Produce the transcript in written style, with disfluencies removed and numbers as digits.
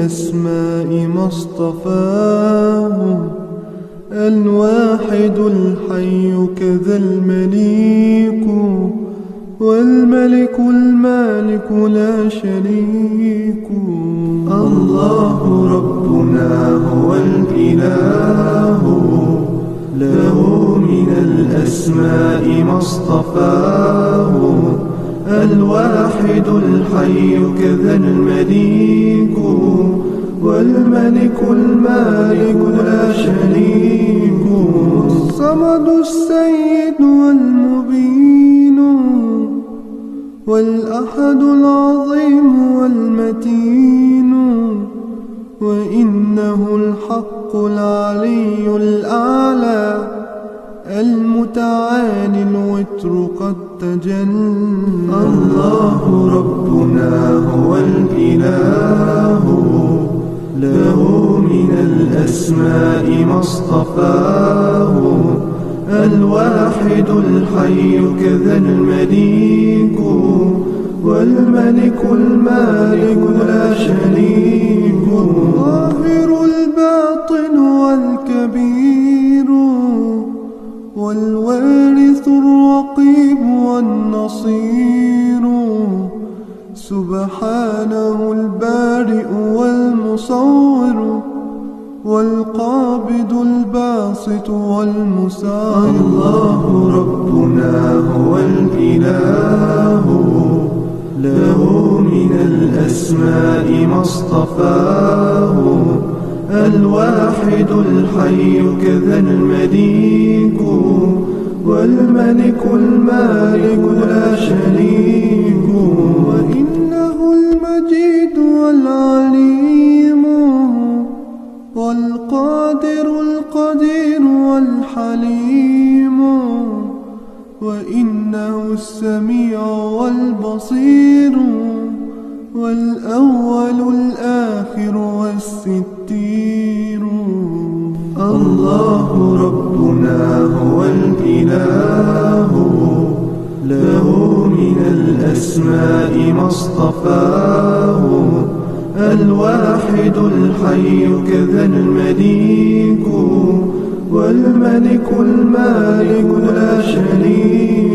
الأسماء ما اصطفاه، الواحد الحي كذا المليك، والملك المالك لا شريك. الله ربنا هو الإله، له من الأسماء ما اصطفاه، الواحد الحي كذا المليك، والملك المالك لا شريك. الصمد السيد والمبين، والأحد العظيم والمتين، وإنه الحق العلي الأعلى، المتعالي الوتر قد تجلى. الله ربنا هو الإله، له من الأسماء ما اصطفاه، الواحد الحي كذا المليك، والملك المالك لا شريك. الظاهر الباطن والكبير، والوارث الرقيب والنصير، سبحانه البارئ والمصور، والقابض الباسط والمساعر. الله ربنا هو الإله، له من الأسماء ما اصطفاه، الواحد الحي كذا المليك، والملك المالك لا شريك. وإنه المجيد والعليم، والقادر القدير والحليم، وإنه السميع والبصير، والأول الآخر والستير. الله ربنا هو الإله، له من الأسماء ما اصطفاه، الواحد الحي كذا المليك، والملك المالك لا شريك.